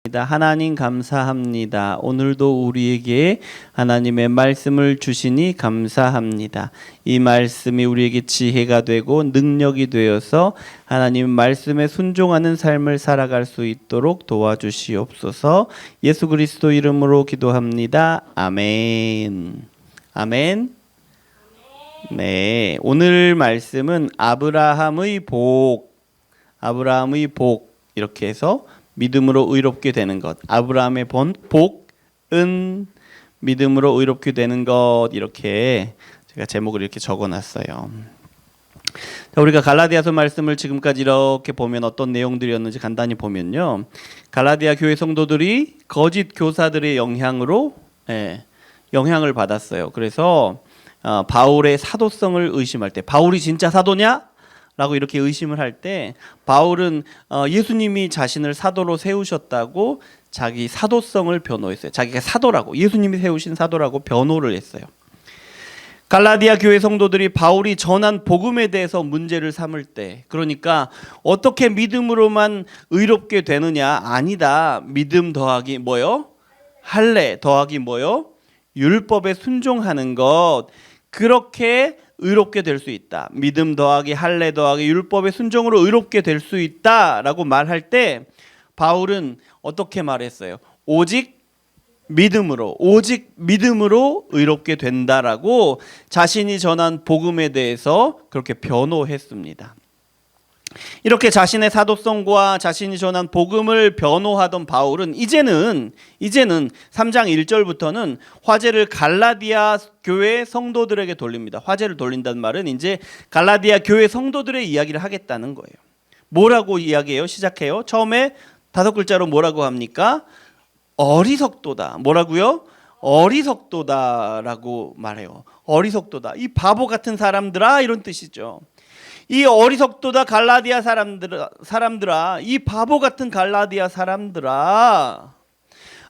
하나님 감사합니다. 오늘도 우리에게 하나님의 말씀을 주시니 감사합니다. 이 말씀이 우리에게 지혜가 되고 능력이 되어서 하나님 말씀에 순종하는 삶을 살아갈 수 있도록 도와주시옵소서. 예수 그리스도 이름으로 기도합니다. 아멘. 아멘. 네, 오늘 말씀은 아브라함의 복 이렇게 해서 믿음으로 의롭게 되는 것. 아브라함의 복은 믿음으로 의롭게 되는 것. 이렇게 제가 제목을 이렇게 적어놨어요. 자, 우리가 갈라디아서 말씀을 지금까지 이렇게 보면 어떤 내용들이었는지 간단히 보면요, 갈라디아 교회 성도들이 거짓 교사들의 영향으로 영향을 받았어요. 그래서 바울의 사도성을 의심할 때, 바울이 진짜 사도냐? 라고 이렇게 의심을 할 때 바울은 예수님이 자신을 사도로 세우셨다고 자기 사도성을 변호했어요. 자기가 사도라고, 예수님이 세우신 사도라고 변호를 했어요. 갈라디아 교회 성도들이 바울이 전한 복음에 대해서 문제를 삼을 때, 그러니까 어떻게 믿음으로만 의롭게 되느냐? 아니다. 믿음 더하기 뭐요? 할례 더하기 뭐요? 율법에 순종하는 것. 그렇게 의롭게 될 수 있다. 믿음 더하기 할례 더하기 율법의 순종으로 의롭게 될 수 있다라고 말할 때 바울은 어떻게 말했어요? 오직 믿음으로 의롭게 된다라고 자신이 전한 복음에 대해서 그렇게 변호했습니다. 이렇게 자신의 사도성과 자신이 전한 복음을 변호하던 바울은 이제는 3장 1절부터는 화제를 갈라디아 교회 성도들에게 돌립니다. 화제를 돌린다는 말은 이제 갈라디아 교회 성도들의 이야기를 하겠다는 거예요. 뭐라고 이야기해요? 시작해요. 처음에 5글자로 뭐라고 합니까? 어리석도다. 뭐라고요? 어리석도다라고 말해요. 어리석도다. 이 바보 같은 사람들아, 이런 뜻이죠. 이 어리석도다 갈라디아 사람들아, 이 바보 같은 갈라디아 사람들아,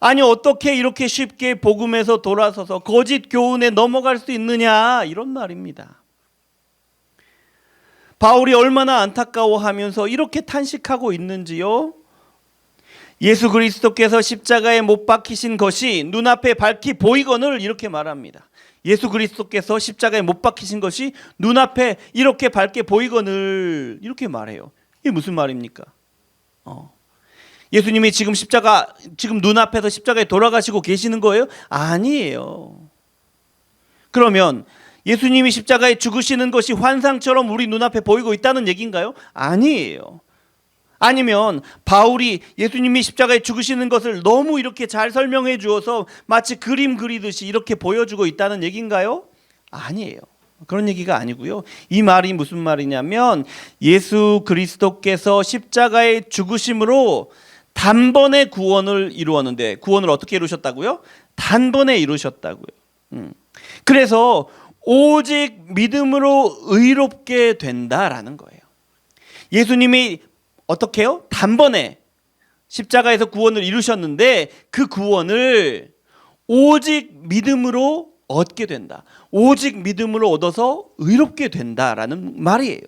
아니 어떻게 이렇게 쉽게 복음에서 돌아서서 거짓 교훈에 넘어갈 수 있느냐, 이런 말입니다. 바울이 얼마나 안타까워하면서 이렇게 탄식하고 있는지요. 예수 그리스도께서 십자가에 못 박히신 것이 눈앞에 밝히 보이거늘, 이렇게 말합니다. 예수 그리스도께서 십자가에 못 박히신 것이 눈앞에 이렇게 밝게 보이거늘, 이렇게 말해요. 이게 무슨 말입니까? 예수님이 지금 눈앞에서 십자가에 돌아가시고 계시는 거예요? 아니에요. 그러면 예수님이 십자가에 죽으시는 것이 환상처럼 우리 눈앞에 보이고 있다는 얘기인가요? 아니에요. 아니면 바울이 예수님이 십자가에 죽으시는 것을 너무 이렇게 잘 설명해 주어서 마치 그림 그리듯이 이렇게 보여주고 있다는 얘기인가요? 아니에요. 그런 얘기가 아니고요. 이 말이 무슨 말이냐면 예수 그리스도께서 십자가에 죽으심으로 단번에 구원을 이루었는데, 구원을 어떻게 이루셨다고요? 단번에 이루셨다고요. 그래서 오직 믿음으로 의롭게 된다라는 거예요. 예수님이 어떻게 해요? 단번에 십자가에서 구원을 이루셨는데 그 구원을 오직 믿음으로 얻게 된다. 오직 믿음으로 얻어서 의롭게 된다라는 말이에요.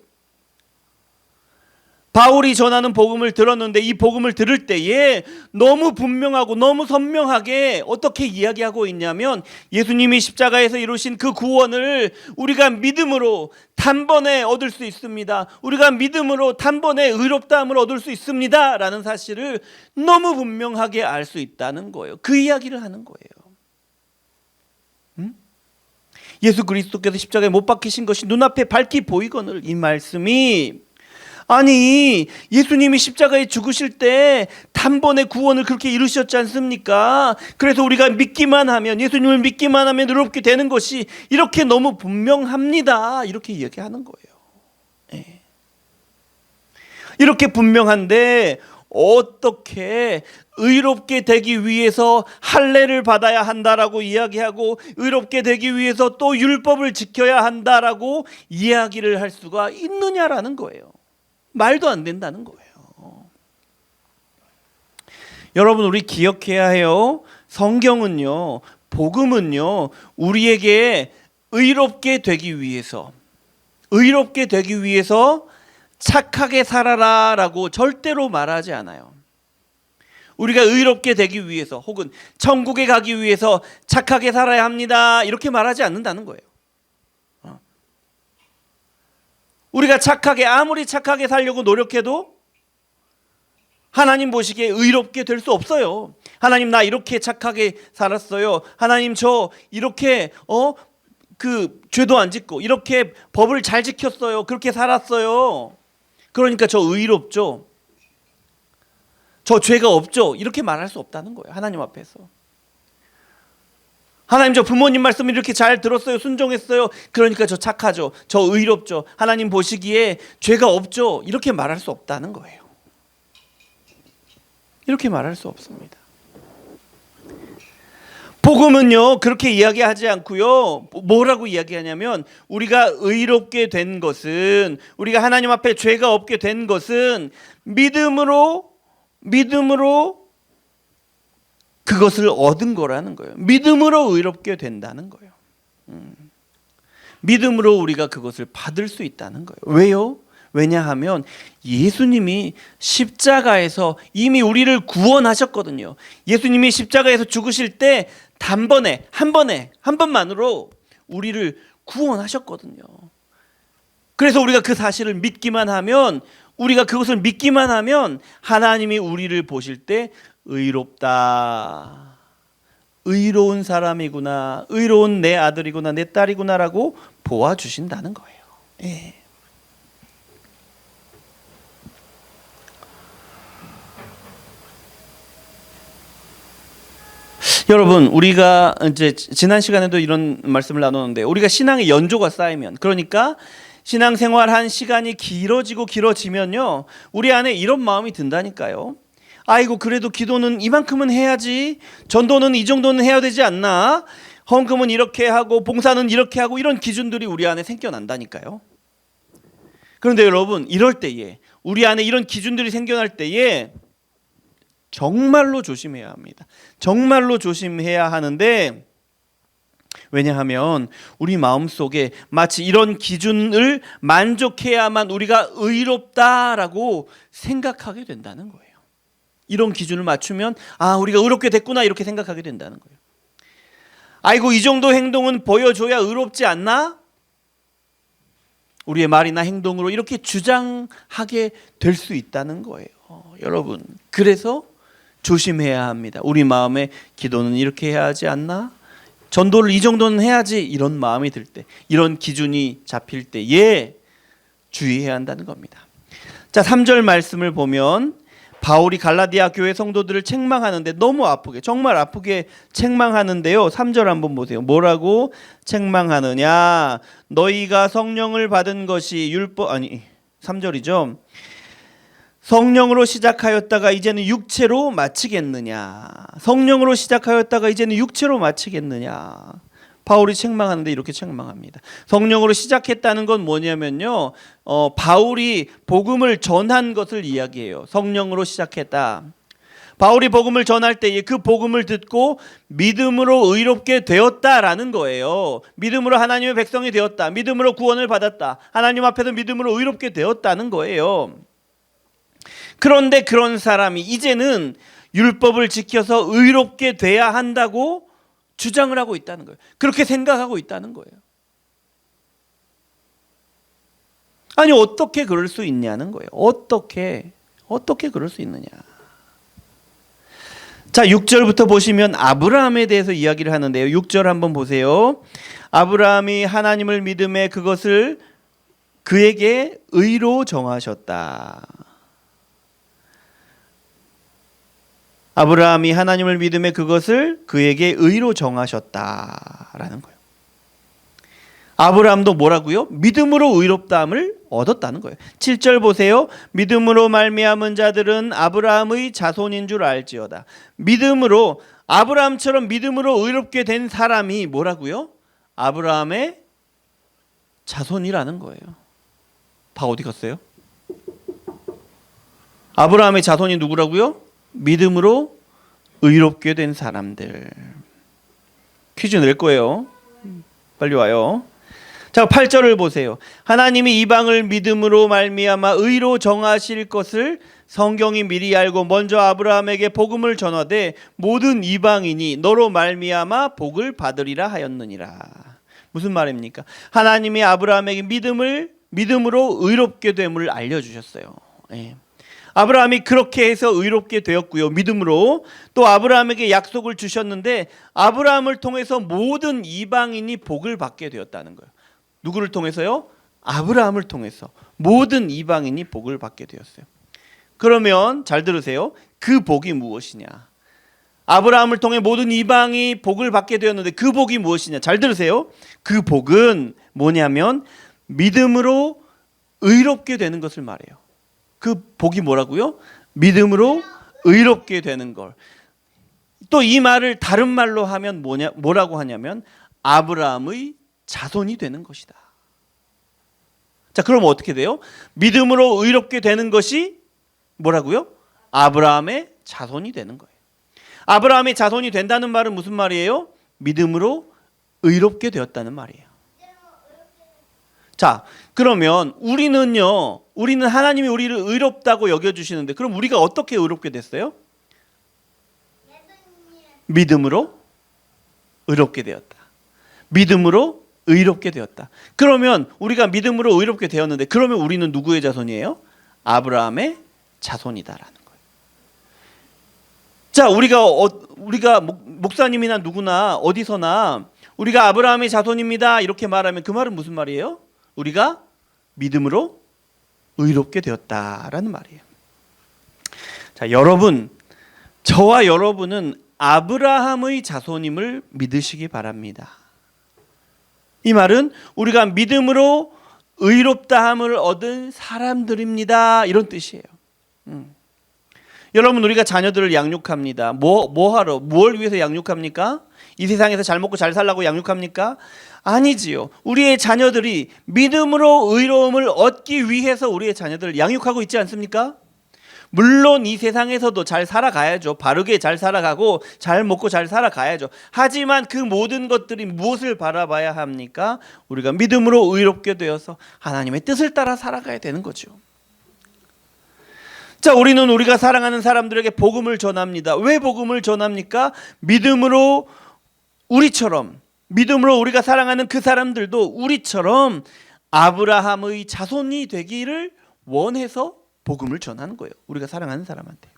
바울이 전하는 복음을 들었는데 이 복음을 들을 때에 너무 분명하고 너무 선명하게 어떻게 이야기하고 있냐면, 예수님이 십자가에서 이루신 그 구원을 우리가 믿음으로 단번에 얻을 수 있습니다. 우리가 믿음으로 단번에 의롭다함을 얻을 수 있습니다 라는 사실을 너무 분명하게 알 수 있다는 거예요. 그 이야기를 하는 거예요. 예수 그리스도께서 십자가에 못 박히신 것이 눈앞에 밝히 보이거늘, 이 말씀이, 아니 예수님이 십자가에 죽으실 때 단번에 구원을 그렇게 이루셨지 않습니까? 그래서 우리가 믿기만 하면, 예수님을 믿기만 하면 의롭게 되는 것이 이렇게 너무 분명합니다, 이렇게 이야기하는 거예요. 이렇게 분명한데 어떻게 의롭게 되기 위해서 할례를 받아야 한다라고 이야기하고 의롭게 되기 위해서 또 율법을 지켜야 한다라고 이야기를 할 수가 있느냐라는 거예요. 말도 안 된다는 거예요. 여러분, 우리 기억해야 해요. 성경은요, 복음은요, 우리에게 의롭게 되기 위해서 착하게 살아라 라고 절대로 말하지 않아요. 우리가 의롭게 되기 위해서 혹은 천국에 가기 위해서 착하게 살아야 합니다. 이렇게 말하지 않는다는 거예요. 우리가 아무리 착하게 살려고 노력해도 하나님 보시기에 의롭게 될 수 없어요. 하나님 나 이렇게 착하게 살았어요. 하나님 저 이렇게 죄도 안 짓고 이렇게 법을 잘 지켰어요. 그렇게 살았어요. 그러니까 저 의롭죠. 저 죄가 없죠. 이렇게 말할 수 없다는 거예요. 하나님 앞에서. 하나님 저 부모님 말씀을 이렇게 잘 들었어요. 순종했어요. 그러니까 저 착하죠. 저 의롭죠. 하나님 보시기에 죄가 없죠. 이렇게 말할 수 없다는 거예요. 이렇게 말할 수 없습니다. 복음은요 그렇게 이야기하지 않고요, 뭐라고 이야기하냐면 우리가 의롭게 된 것은, 우리가 하나님 앞에 죄가 없게 된 것은 믿음으로 그것을 얻은 거라는 거예요. 믿음으로 의롭게 된다는 거예요. 믿음으로 우리가 그것을 받을 수 있다는 거예요. 왜요? 왜냐하면 예수님이 십자가에서 이미 우리를 구원하셨거든요. 예수님이 십자가에서 죽으실 때 한 번만으로 우리를 구원하셨거든요. 그래서 우리가 그 사실을 믿기만 하면, 우리가 그것을 믿기만 하면 하나님이 우리를 보실 때 의롭다, 의로운 사람이구나, 의로운 내 아들이구나, 내 딸이구나라고 보아주신다는 거예요. 예. 여러분, 우리가 이제 지난 시간에도 이런 말씀을 나눴는데, 우리가 신앙의 연조가 쌓이면, 그러니까 신앙생활 한 시간이 길어지면요, 우리 안에 이런 마음이 든다니까요. 아이고 그래도 기도는 이만큼은 해야지, 전도는 이 정도는 해야 되지 않나, 헌금은 이렇게 하고 봉사는 이렇게 하고, 이런 기준들이 우리 안에 생겨난다니까요. 그런데 여러분, 이럴 때에, 우리 안에 이런 기준들이 생겨날 때에 정말로 조심해야 합니다. 정말로 조심해야 하는데, 왜냐하면 우리 마음속에 마치 이런 기준을 만족해야만 우리가 의롭다라고 생각하게 된다는 거예요. 이런 기준을 맞추면 우리가 의롭게 됐구나 이렇게 생각하게 된다는 거예요. 아이고 이 정도 행동은 보여줘야 의롭지 않나? 우리의 말이나 행동으로 이렇게 주장하게 될 수 있다는 거예요. 여러분, 그래서 조심해야 합니다. 우리 마음에 기도는 이렇게 해야 하지 않나? 전도를 이 정도는 해야지, 이런 마음이 들 때, 이런 기준이 잡힐 때에 주의해야 한다는 겁니다. 자, 3절 말씀을 보면 바울이 갈라디아 교회 성도들을 책망하는데, 너무 아프게, 정말 아프게 책망하는데요. 3절 한번 보세요. 뭐라고 책망하느냐? 너희가 성령을 받은 것이 3절이죠. 성령으로 시작하였다가 이제는 육체로 마치겠느냐? 성령으로 시작하였다가 이제는 육체로 마치겠느냐? 바울이 책망하는데 이렇게 책망합니다. 성령으로 시작했다는 건 뭐냐면요, 바울이 복음을 전한 것을 이야기해요. 성령으로 시작했다. 바울이 복음을 전할 때에 그 복음을 듣고 믿음으로 의롭게 되었다라는 거예요. 믿음으로 하나님의 백성이 되었다. 믿음으로 구원을 받았다. 하나님 앞에서 믿음으로 의롭게 되었다는 거예요. 그런데 그런 사람이 이제는 율법을 지켜서 의롭게 돼야 한다고 주장을 하고 있다는 거예요. 그렇게 생각하고 있다는 거예요. 아니 어떻게 그럴 수 있냐는 거예요. 어떻게 그럴 수 있느냐. 자, 6절부터 보시면 아브라함에 대해서 이야기를 하는데요. 6절 한번 보세요. 아브라함이 하나님을 믿음에 그것을 그에게 의로 정하셨다. 아브라함이 하나님을 믿음에 그것을 그에게 의로 정하셨다라는 거예요. 아브라함도 뭐라고요? 믿음으로 의롭다함을 얻었다는 거예요. 7절 보세요. 믿음으로 말미암은 자들은 아브라함의 자손인 줄 알지어다. 믿음으로, 아브라함처럼 믿음으로 의롭게 된 사람이 뭐라고요? 아브라함의 자손이라는 거예요. 다 어디 갔어요? 아브라함의 자손이 누구라고요? 믿음으로 의롭게 된 사람들. 퀴즈 낼 거예요. 빨리 와요. 자, 8절을 보세요. 하나님이 이방을 믿음으로 말미암아 의로 정하실 것을 성경이 미리 알고 먼저 아브라함에게 복음을 전하되 모든 이방인이 너로 말미암아 복을 받으리라 하였느니라. 무슨 말입니까? 하나님이 아브라함에게 믿음으로 의롭게 됨을 알려주셨어요. 예. 아브라함이 그렇게 해서 의롭게 되었고요. 믿음으로 또 아브라함에게 약속을 주셨는데 아브라함을 통해서 모든 이방인이 복을 받게 되었다는 거예요. 누구를 통해서요? 아브라함을 통해서 모든 이방인이 복을 받게 되었어요. 그러면 잘 들으세요. 그 복이 무엇이냐? 아브라함을 통해 모든 이방이 복을 받게 되었는데 그 복이 무엇이냐? 잘 들으세요. 그 복은 뭐냐면 믿음으로 의롭게 되는 것을 말해요. 그 복이 뭐라고요? 믿음으로 의롭게 되는 걸. 또 이 말을 다른 말로 하면 뭐라고 하냐면 아브라함의 자손이 되는 것이다. 자, 그럼 어떻게 돼요? 믿음으로 의롭게 되는 것이 뭐라고요? 아브라함의 자손이 되는 거예요. 아브라함의 자손이 된다는 말은 무슨 말이에요? 믿음으로 의롭게 되었다는 말이에요. 자, 그러면 우리는 하나님이 우리를 의롭다고 여겨주시는데 그럼 우리가 어떻게 의롭게 됐어요? 믿음으로 의롭게 되었다. 믿음으로 의롭게 되었다. 그러면 우리가 믿음으로 의롭게 되었는데 그러면 우리는 누구의 자손이에요? 아브라함의 자손이다라는 거예요. 자, 우리가 목사님이나 누구나 어디서나 우리가 아브라함의 자손입니다 이렇게 말하면 그 말은 무슨 말이에요? 우리가 믿음으로 의롭게 되었다라는 말이에요. 자, 여러분, 저와 여러분은 아브라함의 자손임을 믿으시기 바랍니다. 이 말은 우리가 믿음으로 의롭다함을 얻은 사람들입니다. 이런 뜻이에요. 여러분, 우리가 자녀들을 양육합니다. 뭘 위해서 양육합니까? 이 세상에서 잘 먹고 잘 살라고 양육합니까? 아니지요. 우리의 자녀들이 믿음으로 의로움을 얻기 위해서 우리의 자녀들을 양육하고 있지 않습니까? 물론 이 세상에서도 잘 살아가야죠. 바르게 잘 살아가고 잘 먹고 잘 살아가야죠. 하지만 그 모든 것들이 무엇을 바라봐야 합니까? 우리가 믿음으로 의롭게 되어서 하나님의 뜻을 따라 살아가야 되는 거죠. 자, 우리는 우리가 사랑하는 사람들에게 복음을 전합니다. 왜 복음을 전합니까? 믿음으로 우리가 사랑하는 그 사람들도 우리처럼 아브라함의 자손이 되기를 원해서 복음을 전하는 거예요. 우리가 사랑하는 사람한테.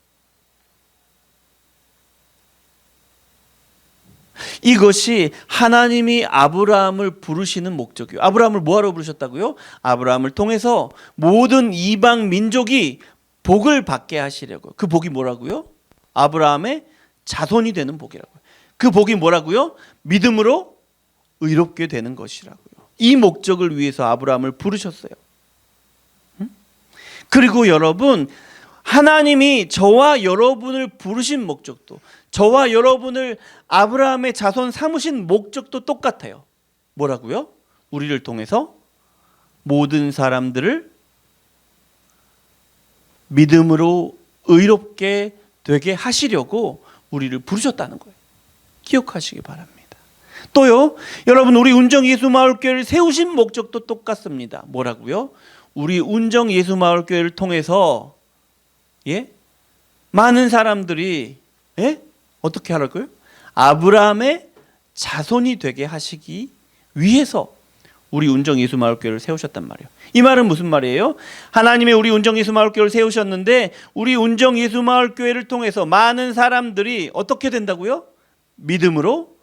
이것이 하나님이 아브라함을 부르시는 목적이에요. 아브라함을 뭐하러 부르셨다고요? 아브라함을 통해서 모든 이방 민족이 복을 받게 하시려고요. 그 복이 뭐라고요? 아브라함의 자손이 되는 복이라고요. 그 복이 뭐라고요? 믿음으로 의롭게 되는 것이라고요. 이 목적을 위해서 아브라함을 부르셨어요. 그리고 여러분, 하나님이 저와 여러분을 부르신 목적도, 저와 여러분을 아브라함의 자손 삼으신 목적도 똑같아요. 뭐라고요? 우리를 통해서 모든 사람들을 믿음으로 의롭게 되게 하시려고 우리를 부르셨다는 거예요. 기억하시기 바랍니다. 또요, 여러분, 우리 운정예수마을교회를 세우신 목적도 똑같습니다. 뭐라고요? 우리 운정예수마을교회를 통해서 많은 사람들이 어떻게 하라고요? 아브라함의 자손이 되게 하시기 위해서 우리 운정예수마을교회를 세우셨단 말이에요. 이 말은 무슨 말이에요? 하나님이 우리 운정예수마을교회를 세우셨는데 우리 운정예수마을교회를 통해서 많은 사람들이 어떻게 된다고요? 믿음으로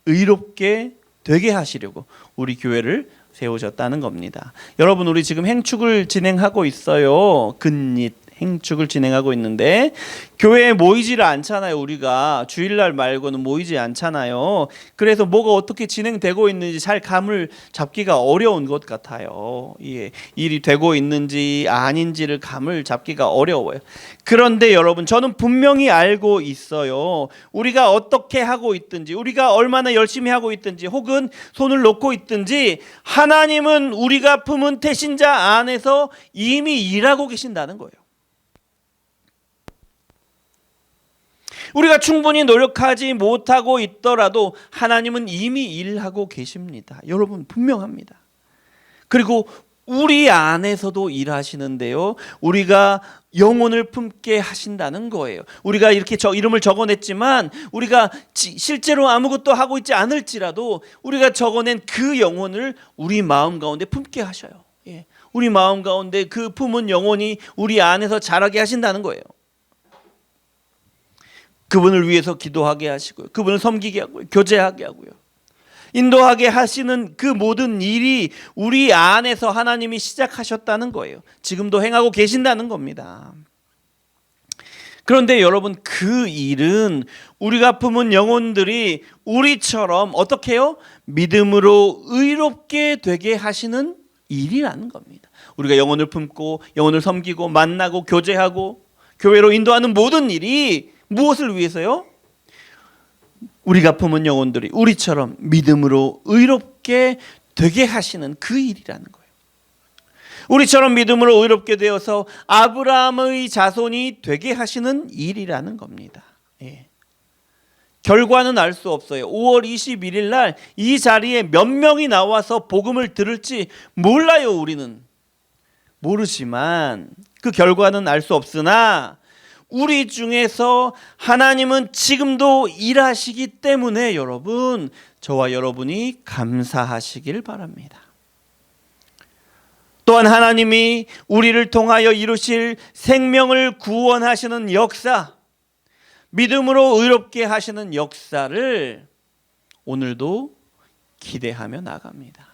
의롭게 되게 하시려고 우리 교회를 세우셨다는 겁니다. 여러분, 우리 지금 행축을 진행하고 있어요. 근릿 행축을 진행하고 있는데 교회에 모이지를 않잖아요. 우리가 주일날 말고는 모이지 않잖아요. 그래서 뭐가 어떻게 진행되고 있는지 잘 감을 잡기가 어려운 것 같아요. 일이 되고 있는지 아닌지를 감을 잡기가 어려워요. 그런데 여러분, 저는 분명히 알고 있어요. 우리가 어떻게 하고 있든지, 우리가 얼마나 열심히 하고 있든지, 혹은 손을 놓고 있든지, 하나님은 우리가 품은 태신자 안에서 이미 일하고 계신다는 거예요. 우리가 충분히 노력하지 못하고 있더라도 하나님은 이미 일하고 계십니다. 여러분, 분명합니다. 그리고 우리 안에서도 일하시는데요. 우리가 영혼을 품게 하신다는 거예요. 우리가 이렇게 이름을 적어냈지만 우리가 실제로 아무것도 하고 있지 않을지라도 우리가 적어낸 그 영혼을 우리 마음 가운데 품게 하셔요. 예. 우리 마음 가운데 그 품은 영혼이 우리 안에서 자라게 하신다는 거예요. 그분을 위해서 기도하게 하시고요. 그분을 섬기게 하고요. 교제하게 하고요. 인도하게 하시는 그 모든 일이 우리 안에서 하나님이 시작하셨다는 거예요. 지금도 행하고 계신다는 겁니다. 그런데 여러분, 그 일은 우리가 품은 영혼들이 우리처럼 어떻게 해요? 믿음으로 의롭게 되게 하시는 일이라는 겁니다. 우리가 영혼을 품고 영혼을 섬기고 만나고 교제하고 교회로 인도하는 모든 일이 무엇을 위해서요? 우리가 품은 영혼들이 우리처럼 믿음으로 의롭게 되게 하시는 그 일이라는 거예요. 우리처럼 믿음으로 의롭게 되어서 아브라함의 자손이 되게 하시는 일이라는 겁니다. 예. 결과는 알 수 없어요. 5월 21일 날 이 자리에 몇 명이 나와서 복음을 들을지 몰라요. 우리는 모르지만 그 결과는 알 수 없으나 우리 중에서 하나님은 지금도 일하시기 때문에 여러분, 저와 여러분이 감사하시길 바랍니다. 또한 하나님이 우리를 통하여 이루실 생명을 구원하시는 역사, 믿음으로 의롭게 하시는 역사를 오늘도 기대하며 나갑니다.